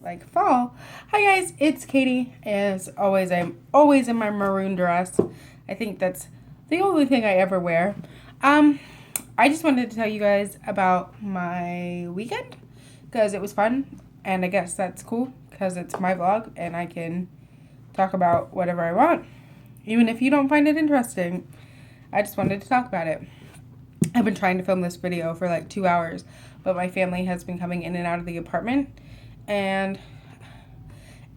like fall. Hi guys, it's Katie. As always, I'm always in my maroon dress. I think that's the only thing I ever wear. I just wanted to tell you guys about my weekend because it was fun, and I guess that's cool because it's my vlog and I can talk about whatever I want, even if you don't find it interesting. I just wanted to talk about it. I've been trying to film this video for like 2 hours, but my family has been coming in and out of the apartment, and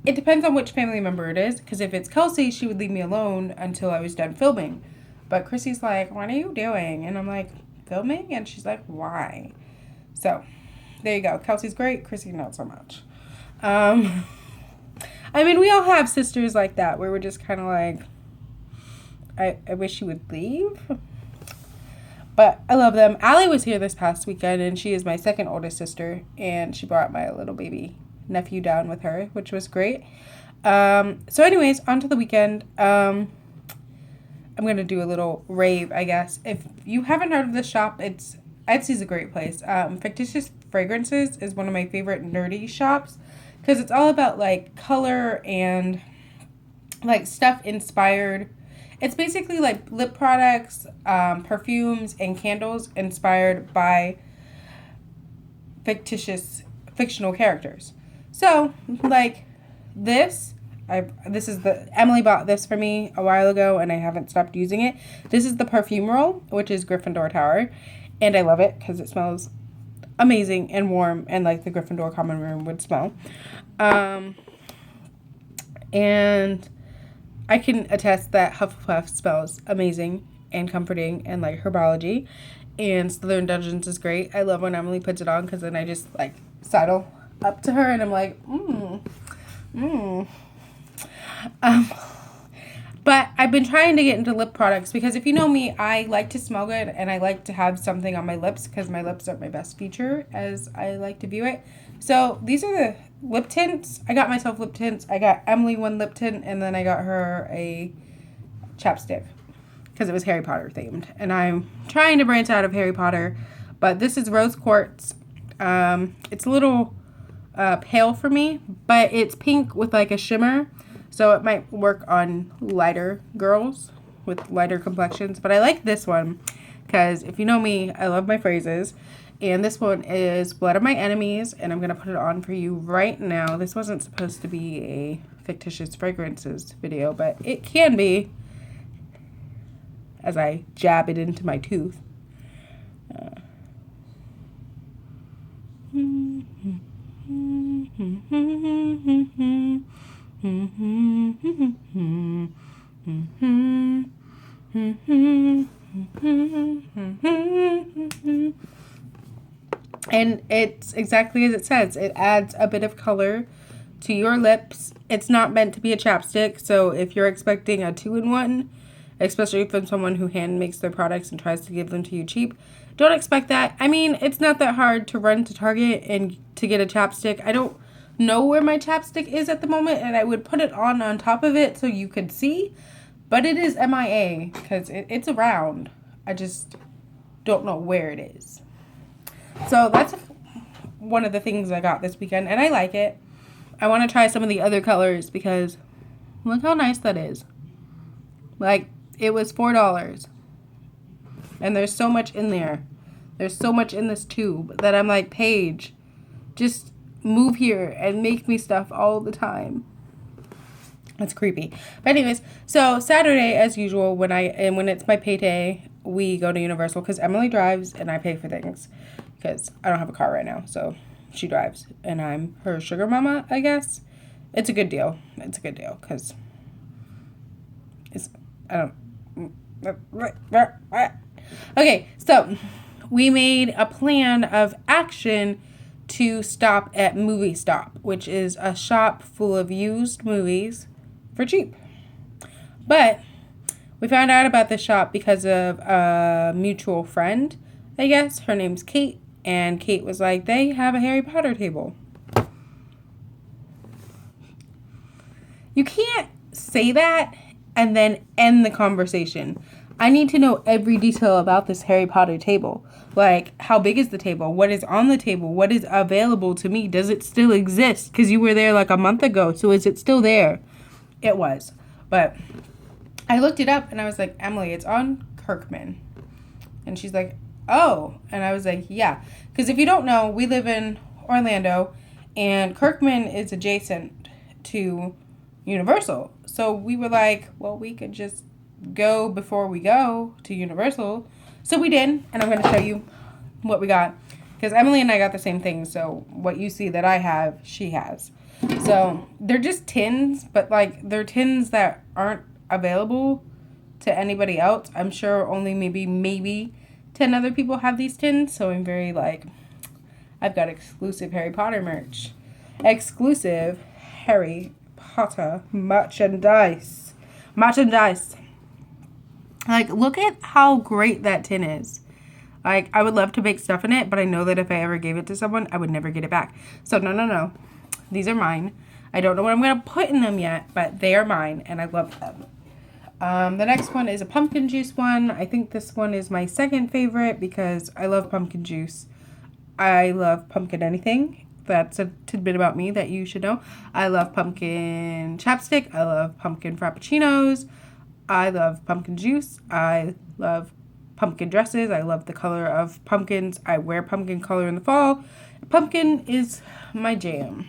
it depends on which family member it is, because if it's Kelsey, she would leave me alone until I was done filming. But Chrissy's like, what are you doing? And I'm like, filming? And she's like, why? So, there you go. Kelsey's great. Chrissy, not so much. I mean, we all have sisters like that, where we're just kind of like, I wish you would leave. But I love them. Allie was here this past weekend, and she is my second oldest sister, and she brought my little baby nephew down with her, which was great. So anyways, on to the weekend. I'm going to do a little rave, I guess. If you haven't heard of this shop, Etsy's a great place. Fictitious Fragrances is one of my favorite nerdy shops, because it's all about, like, color and, like, stuff inspired. It's basically like lip products, perfumes, and candles inspired by fictional characters. So, like this, Emily bought this for me a while ago, and I haven't stopped using it. This is the perfume roll, which is Gryffindor Tower, and I love it because it smells amazing and warm, and like the Gryffindor common room would smell. And I can attest that Hufflepuff smells amazing and comforting and like herbology, and Slytherin Dungeons is great. I love when Emily puts it on, because then I just like sidle up to her and I'm like, But I've been trying to get into lip products, because if you know me, I like to smell good and I like to have something on my lips, because my lips are my best feature as I like to view it. So these are the lip tints. I got myself lip tints. I got Emily one lip tint, and then I got her a chapstick because it was Harry Potter themed. And I'm trying to branch out of Harry Potter, but this is Rose Quartz. It's a little pale for me, but it's pink with like a shimmer, so it might work on lighter girls with lighter complexions. But I like this one because if you know me, I love my phrases. And this one is Blood of My Enemies, and I'm going to put it on for you right now. This wasn't supposed to be a Fictitious Fragrances video, but it can be as I jab it into my tooth. And it's exactly as it says. It adds a bit of color to your lips. It's not meant to be a chapstick, so if you're expecting a 2-in-1, especially from someone who hand makes their products and tries to give them to you cheap, don't expect that. I mean, it's not that hard to run to Target and to get a chapstick. I don't know where my chapstick is at the moment, and I would put it on top of it so you could see, but it is MIA because it's around. I just don't know where it is. So that's one of the things I got this weekend, and I like it. I want to try some of the other colors because look how nice that is. Like, it was $4. And there's so much in there. There's so much in this tube that I'm like, Paige, just move here and make me stuff all the time. That's creepy. But anyways, so Saturday, as usual, when it's my payday, we go to Universal, because Emily drives and I pay for things, because I don't have a car right now, so she drives and I'm her sugar mama, I guess. It's a good deal. It's a good deal, because okay, so we made a plan of action to stop at Movie Stop, which is a shop full of used movies for cheap. But we found out about this shop because of a mutual friend, I guess. Her name's Kate, and Kate was like, they have a Harry Potter table. You can't say that and then end the conversation. I need to know every detail about this Harry Potter table. Like, how big is the table? What is on the table? What is available to me? Does it still exist? Because you were there like a month ago, so is it still there? It was. But I looked it up and I was like, Emily, it's on Kirkman. And she's like, oh. And I was like, yeah. Because if you don't know, we live in Orlando and Kirkman is adjacent to Universal. So we were like, well, we could just go before we go to Universal. So we did. And I'm going to show you what we got. Because Emily and I got the same thing. So what you see that I have, she has. So they're just tins, but like they're tins that aren't available to anybody else. I'm sure only maybe 10 other people have these tins. So I'm very like, I've got exclusive Harry Potter merch. Exclusive Harry Potter merchandise. Like, look at how great that tin is. Like, I would love to bake stuff in it, but I know that if I ever gave it to someone, I would never get it back. So, no. These are mine. I don't know what I'm going to put in them yet, but they are mine, and I love them. The next one is a pumpkin juice one. I think this one is my second favorite because I love pumpkin juice. I love pumpkin anything. That's a tidbit about me that you should know. I love pumpkin chapstick. I love pumpkin frappuccinos. I love pumpkin juice. I love pumpkin dresses. I love the color of pumpkins. I wear pumpkin color in the fall. Pumpkin is my jam.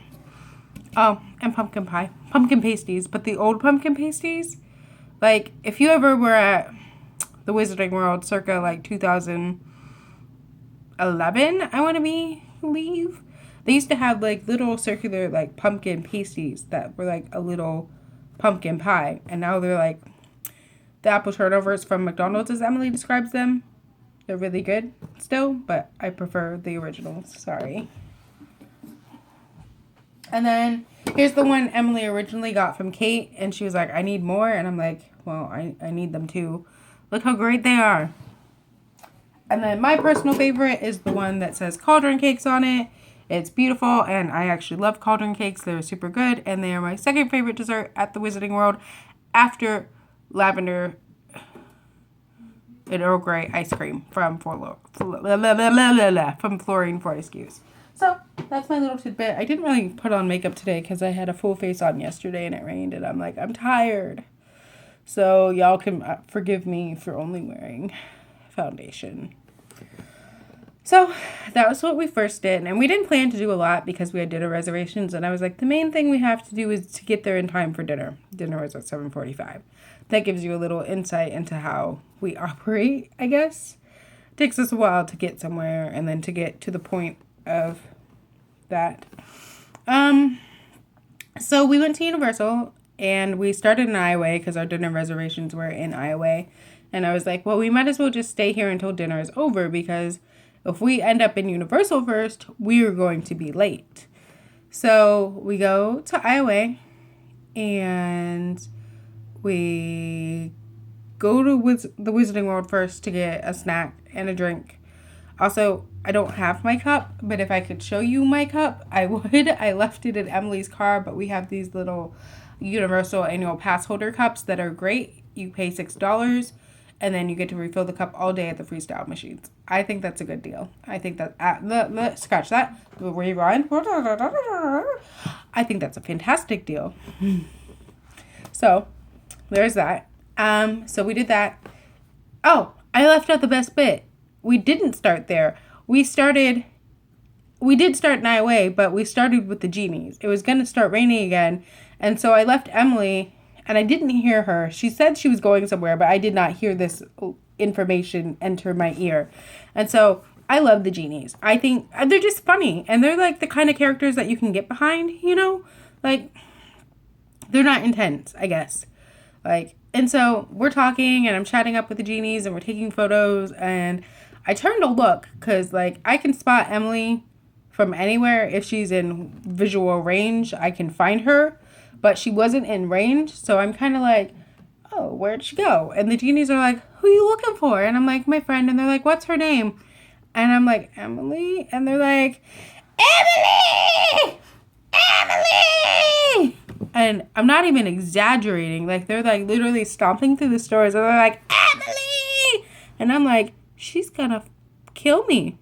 Oh, and pumpkin pie. Pumpkin pasties. But the old pumpkin pasties, like, if you ever were at the Wizarding World circa, like, 2011, I want to believe, they used to have, like, little circular, like, pumpkin pasties that were, like, a little pumpkin pie. And now they're, like, the apple turnovers from McDonald's, as Emily describes them. They're really good still, but I prefer the originals. Sorry. And then here's the one Emily originally got from Kate. And she was like, I need more. And I'm like, well, I need them too. Look how great they are. And then my personal favorite is the one that says cauldron cakes on it. It's beautiful. And I actually love cauldron cakes. They're super good. And they are my second favorite dessert at the Wizarding World after lavender and Earl Grey ice cream from Florine Fortescue's. So that's my little tidbit. I didn't really put on makeup today because I had a full face on yesterday and it rained and I'm like, I'm tired. So y'all can forgive me for only wearing foundation. So that was what we first did. And we didn't plan to do a lot because we had dinner reservations. And I was like, the main thing we have to do is to get there in time for dinner. Dinner was at 7:45. That gives you a little insight into how we operate, I guess. It takes us a while to get somewhere and then to get to the point of that. So we went to Universal and we started in Iowa because our dinner reservations were in Iowa. And I was like, well, we might as well just stay here until dinner is over because if we end up in Universal first, we are going to be late. So we go to Iowa and we go to the Wizarding World first to get a snack and a drink. Also, I don't have my cup, but if I could show you my cup, I would. I left it in Emily's car, but we have these little Universal annual pass holder cups that are great. You pay $6, and then you get to refill the cup all day at the freestyle machines. I think that's a good deal. I think that, scratch that, rewind. I think that's a fantastic deal. So, there's that. So we did that. Oh, I left out the best bit. We didn't start there. We did start in Iowa, but we started with the genies. It was going to start raining again. And so I left Emily and I didn't hear her. She said she was going somewhere, but I did not hear this information enter my ear. And so I love the genies. I think they're just funny. And they're like the kind of characters that you can get behind, you know? Like, they're not intense, I guess. Like, and so we're talking and I'm chatting up with the genies and we're taking photos and I turned to look because, like, I can spot Emily from anywhere. If she's in visual range, I can find her. But she wasn't in range, so I'm kind of like, oh, where'd she go? And the genies are like, who are you looking for? And I'm like, my friend. And they're like, what's her name? And I'm like, Emily? And they're like, Emily! Emily! And I'm not even exaggerating. Like, they're, like, literally stomping through the stores. And they're like, Emily! And I'm like, she's gonna kill me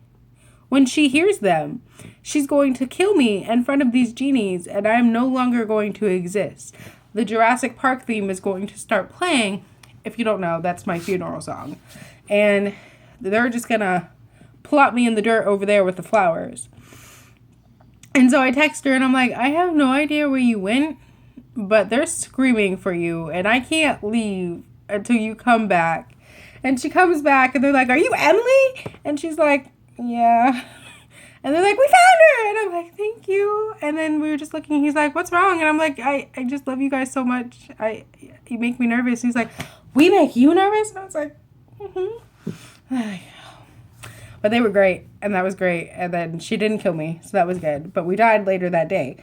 when she hears them. She's going to kill me in front of these genies, and I'm no longer going to exist. The Jurassic Park theme is going to start playing. If you don't know, that's my funeral song. And they're just gonna plop me in the dirt over there with the flowers. And so I text her and I'm like, I have no idea where you went, but they're screaming for you and I can't leave until you come back. And she comes back and they're like, are you Emily? And she's like, yeah. And they're like, we found her. And I'm like, thank you. And then we were just looking. He's like, what's wrong? And I'm like, I just love you guys so much. You make me nervous. He's like, we make you nervous? And I was like, mm-hmm. But they were great, and that was great. And then she didn't kill me, so that was good. But we died later that day.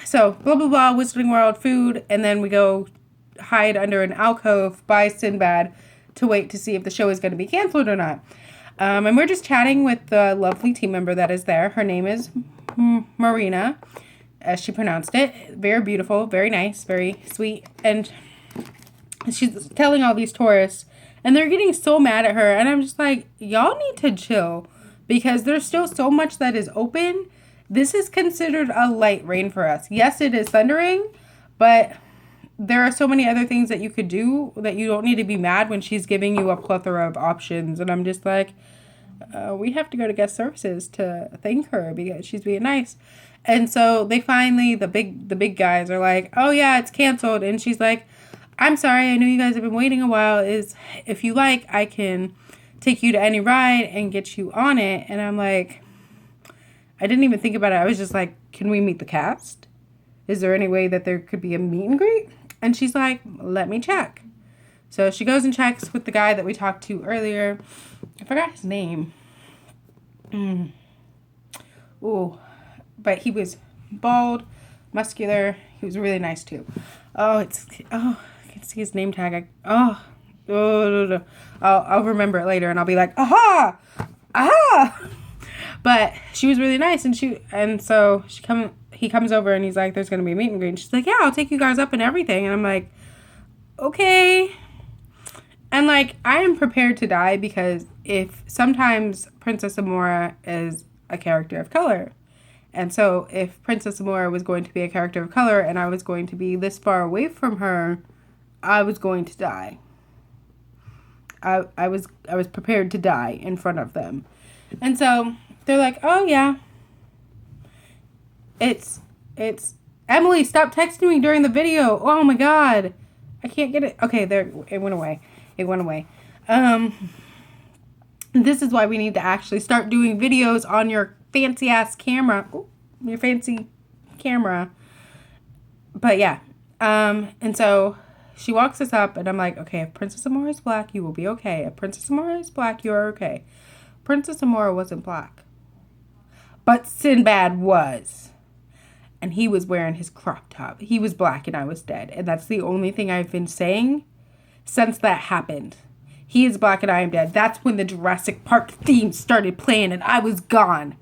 So, blah, blah, blah, Wizarding World, food, and then we go hide under an alcove by Sinbad to wait to see if the show is going to be canceled or not. And we're just chatting with the lovely team member that is there. Her name is Marina, as she pronounced it. Very beautiful, very nice, very sweet. And she's telling all these tourists, and they're getting so mad at her. And I'm just like, y'all need to chill because there's still so much that is open. This is considered a light rain for us. Yes, it is thundering, but there are so many other things that you could do that you don't need to be mad when she's giving you a plethora of options. And I'm just like, we have to go to guest services to thank her because she's being nice. And so they finally, the big guys are like, oh yeah, it's canceled. And she's like, I'm sorry, I know you guys have been waiting a while. If you like, I can take you to any ride and get you on it. And I'm like, I didn't even think about it. I was just like, can we meet the cast? Is there any way that there could be a meet and greet? And she's like, let me check. So she goes and checks with the guy that we talked to earlier. I forgot his name. Ooh, but he was bald, muscular. He was really nice too. I can see his name tag. I'll remember it later and I'll be like, aha. But she was really nice, and so he comes over and he's like, there's gonna be a meet and greet. And she's like, yeah, I'll take you guys up and everything. And I'm like, okay. And like, I am prepared to die because if sometimes Princess Amora is a character of color. And so if Princess Amora was going to be a character of color and I was going to be this far away from her, I was going to die. I was prepared to die in front of them. And so they're like, oh yeah. It's Emily, stop texting me during the video. Oh my god. I can't get it. Okay, there, it went away. This is why we need to actually start doing videos on your fancy ass camera. Ooh, your fancy camera. But yeah. And so she walks us up and I'm like, okay, if Princess Amora is black, you will be okay. If Princess Amora is black, you are okay. Princess Amora wasn't black. But Sinbad was. And he was wearing his crop top. He was black and I was dead. And that's the only thing I've been saying since that happened. He is black and I am dead. That's when the Jurassic Park theme started playing and I was gone.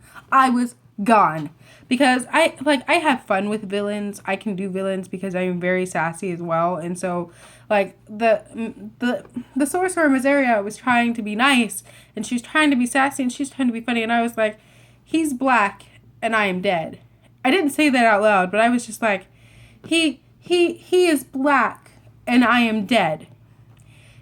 Because I have fun with villains. I can do villains because I am very sassy as well. And so like the Sorcerer Mazaria was trying to be nice and she was trying to be sassy and she's trying to be funny. And I was like, he's black and I am dead. I didn't say that out loud, but I was just like, he is black and I am dead.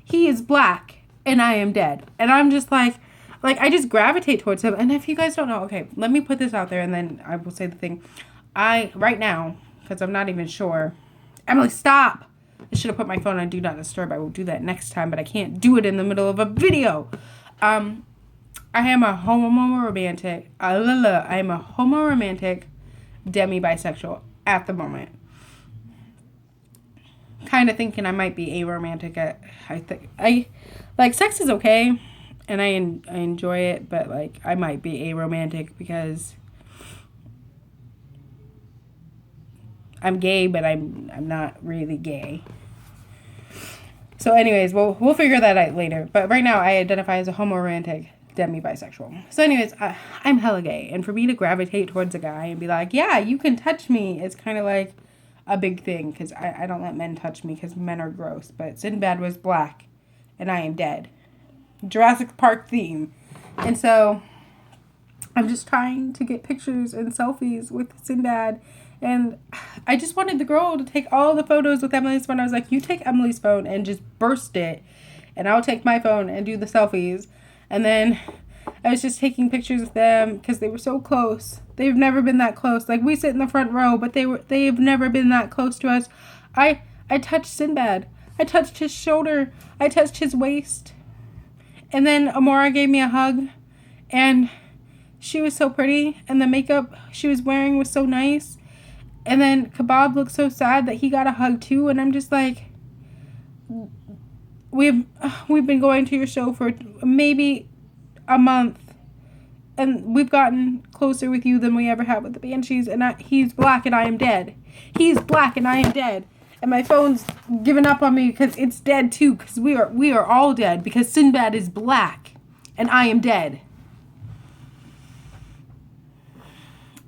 He is black and I am dead. And I'm just like I just gravitate towards him. And if you guys don't know, okay, let me put this out there and then I will say the thing. Right now, because I'm not even sure. Emily, stop! I should have put my phone on Do Not Disturb. I will do that next time, but I can't do it in the middle of a video. I am a homo-romantic. I am a homo-romantic demi-bisexual at the moment. Kind of thinking I might be aromantic. I think sex is okay and I enjoy it, but like I might be aromantic because I'm gay, but I'm not really gay. So anyways, we'll figure that out later. But right now I identify as a homo-romantic demi-bisexual. So anyways, I'm hella gay, and for me to gravitate towards a guy and be like, yeah, you can touch me, is kind of like a big thing, because I don't let men touch me because men are gross. But Sinbad was black and I am dead. Jurassic Park theme. And so I'm just trying to get pictures and selfies with Sinbad. And I just wanted the girl to take all the photos with Emily's phone. I was like, you take Emily's phone and just burst it. And I'll take my phone and do the selfies. And then I was just taking pictures of them because they were so close. They've never been that close. Like, we sit in the front row, but they've never been that close to us. I touched Sinbad. I touched his shoulder. I touched his waist. And then Amora gave me a hug. And she was so pretty. And the makeup she was wearing was so nice. And then Kebab looked so sad that he got a hug too. And I'm just like, we've been going to your show for maybe a month. And we've gotten closer with you than we ever have with the Banshees. And he's black and I am dead. He's black and I am dead. And my phone's given up on me because it's dead too. Because we are all dead. Because Sinbad is black. And I am dead.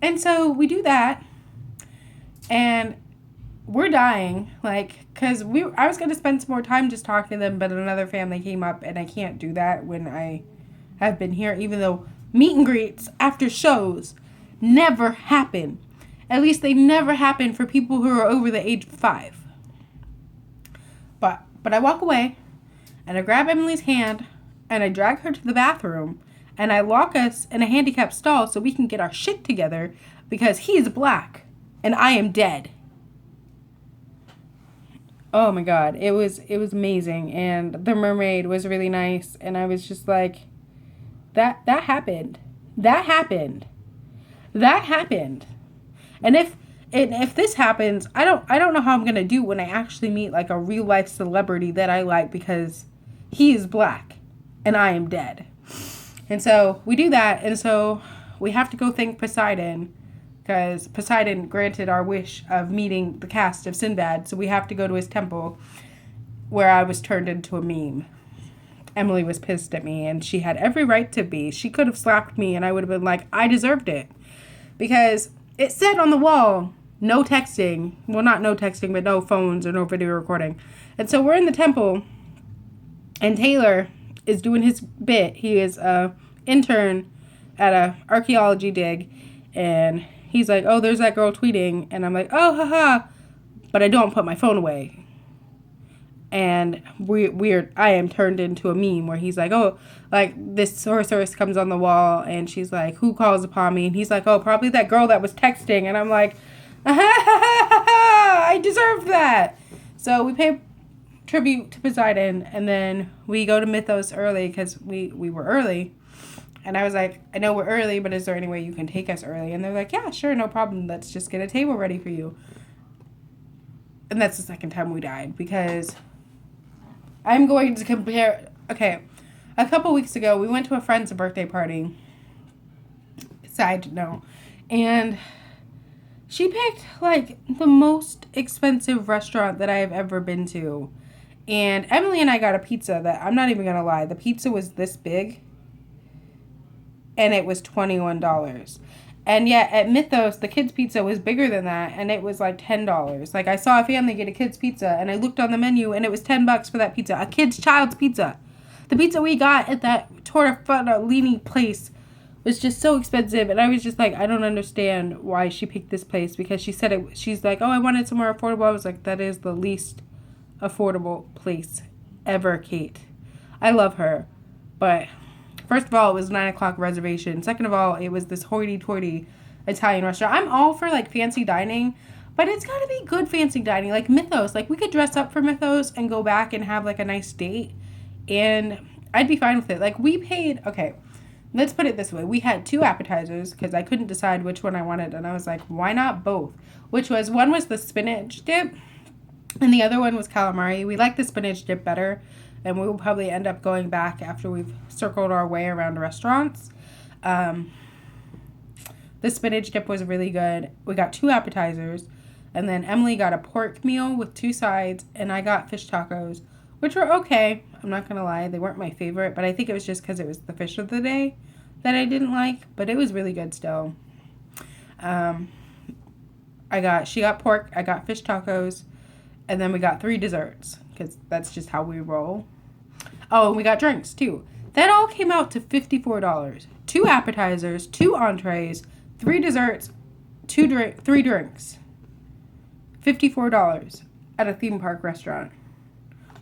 And so we do that. And we're dying. Like, because I was going to spend some more time just talking to them. But another family came up. And I can't do that when I have been here. Even though meet and greets after shows never happen. At least they never happen for people who are over the age of 5. But I walk away, and I grab Emily's hand, and I drag her to the bathroom, and I lock us in a handicapped stall so we can get our shit together because he is black, and I am dead. Oh my God, it was amazing, and the mermaid was really nice, and I was just like, that happened. That happened. That happened. And if this happens, I don't know how I'm going to do when I actually meet like a real life celebrity that I like because he is black and I am dead. And so we do that. And so we have to go thank Poseidon because Poseidon granted our wish of meeting the cast of Sinbad. So we have to go to his temple where I was turned into a meme. Emily was pissed at me and she had every right to be. She could have slapped me and I would have been like, I deserved it. Because it said on the wall, no texting. Well, not no texting, but no phones or no video recording. And so we're in the temple, and Taylor is doing his bit. He is a intern at a archaeology dig, and he's like, oh, there's that girl tweeting. And I'm like, oh, haha. But I don't put my phone away. And I am turned into a meme where he's like, oh, like this sorceress comes on the wall and she's like, who calls upon me? And he's like, oh, probably that girl that was texting. And I'm like, I deserve that. So we pay tribute to Poseidon and then we go to Mythos early because we were early. And I was like, I know we're early, but is there any way you can take us early? And they're like, yeah, sure, no problem. Let's just get a table ready for you. And that's the second time we died because I'm going to compare. Okay, a couple weeks ago, we went to a friend's birthday party. Side note. And she picked, like, the most expensive restaurant that I have ever been to. And Emily and I got a pizza that, I'm not even going to lie, the pizza was this big. And it was $21. And yet at Mythos, the kids' pizza was bigger than that, and it was like $10. Like, I saw a family get a kids' pizza, and I looked on the menu, and it was $10 for that pizza. A kid's child's pizza. The pizza we got at that Tortellini place was just so expensive, and I was just like, I don't understand why she picked this place, because she said it. She's like, oh, I wanted somewhere affordable. I was like, that is the least affordable place ever, Kate. I love her, but first of all, it was 9 o'clock reservation. Second of all, it was this hoity-toity Italian restaurant. I'm all for, like, fancy dining, but it's got to be good fancy dining. Like, Mythos. Like, we could dress up for Mythos and go back and have, like, a nice date, and I'd be fine with it. Like, we paid... Okay, let's put it this way. We had 2 appetizers because I couldn't decide which one I wanted, and I was like, why not both? One was the spinach dip, and the other one was calamari. We like the spinach dip better. And we will probably end up going back after we've circled our way around restaurants. The spinach dip was really good. We got 2 appetizers. And then Emily got a pork meal with 2 sides. And I got fish tacos, which were okay. I'm not going to lie. They weren't my favorite. But I think it was just because it was the fish of the day that I didn't like. But it was really good still. She got pork. I got fish tacos. And then we got 3 desserts. Because that's just how we roll. Oh, and we got drinks, too. That all came out to $54. 2 appetizers, 2 entrees, 3 desserts, 3 drinks. $54 at a theme park restaurant.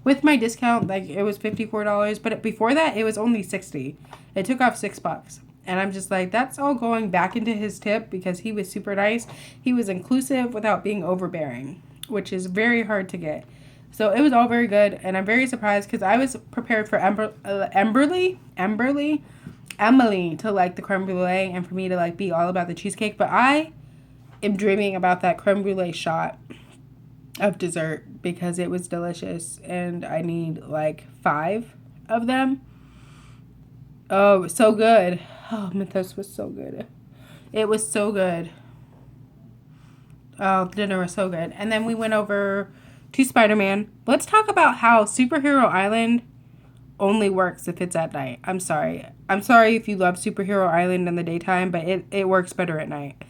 With my discount, like, it was $54, but before that, it was only $60. It took off $6. And I'm just like, that's all going back into his tip because he was super nice. He was inclusive without being overbearing, which is very hard to get. So it was all very good, and I'm very surprised because I was prepared for Emily to like the creme brulee and for me to like be all about the cheesecake, but I am dreaming about that creme brulee shot of dessert because it was delicious and I need like 5 of them. Oh, it was so good. Oh, Mythos was so good. It was so good. Oh, dinner was so good. And then we went over to Spider-Man. Let's talk about how Superhero Island only works if it's at night. I'm sorry. I'm sorry if you love Superhero Island in the daytime, but it works better at night.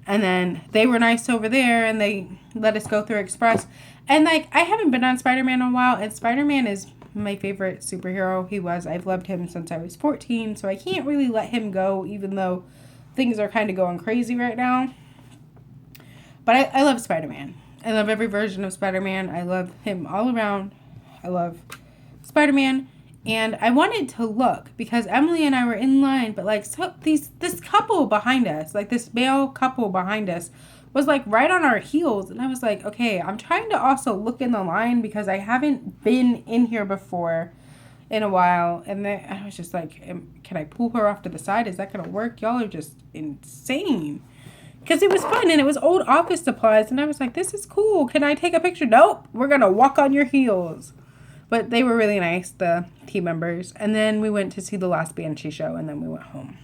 And then they were nice over there, and they let us go through Express. And, like, I haven't been on Spider-Man in a while, and Spider-Man is my favorite superhero. I've loved him since I was 14, so I can't really let him go, even though things are kind of going crazy right now. But I love Spider-Man. I love every version of Spider-Man. I love him all around. I love Spider-Man. And I wanted to look because Emily and I were in line, but like this couple behind us, like this male couple behind us was like right on our heels. And I was like, okay, I'm trying to also look in the line because I haven't been in here before in a while. And then I was just like, can I pull her off to the side? Is that going to work? Y'all are just insane. Because it was fun and it was old office supplies. And I was like, this is cool. Can I take a picture? Nope. We're going to walk on your heels. But they were really nice, the team members. And then we went to see the last Banshee show and then we went home.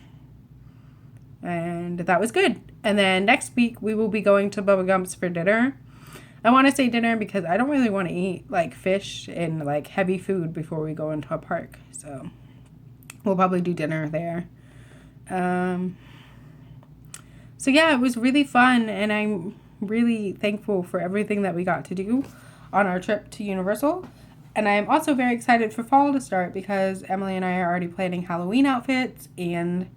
And that was good. And then next week we will be going to Bubba Gump's for dinner. I want to say dinner because I don't really want to eat like fish and like heavy food before we go into a park. So we'll probably do dinner there. So yeah, it was really fun, and I'm really thankful for everything that we got to do on our trip to Universal. And I'm also very excited for fall to start because Emily and I are already planning Halloween outfits and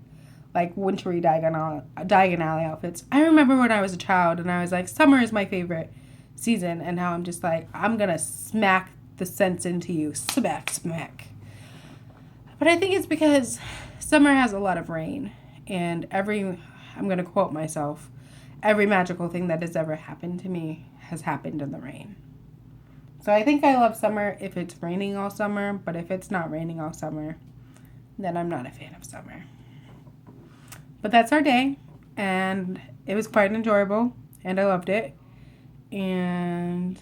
like wintry Diagon Alley outfits. I remember when I was a child and I was like, summer is my favorite season, and now I'm just like, I'm gonna smack the sense into you. Smack. But I think it's because summer has a lot of rain, and I'm going to quote myself, every magical thing that has ever happened to me has happened in the rain. So I think I love summer if it's raining all summer, but if it's not raining all summer, then I'm not a fan of summer. But that's our day, and it was quite enjoyable, and I loved it, and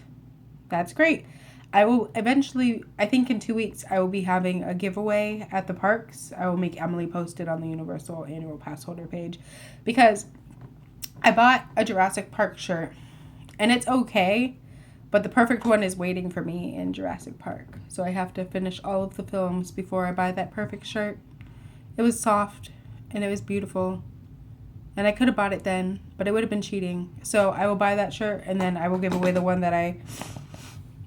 that's great. I will eventually, I think in 2 weeks, I will be having a giveaway at the parks. I will make Emily post it on the Universal Annual Pass Holder page because I bought a Jurassic Park shirt and it's okay, but the perfect one is waiting for me in Jurassic Park. So I have to finish all of the films before I buy that perfect shirt. It was soft and it was beautiful and I could have bought it then, but it would have been cheating. So I will buy that shirt and then I will give away the one that I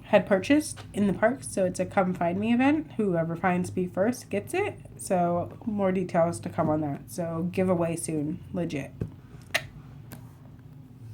had purchased in the park. So it's a come find me event. Whoever finds me first gets it. So more details to come on that. So giveaway soon. Legit.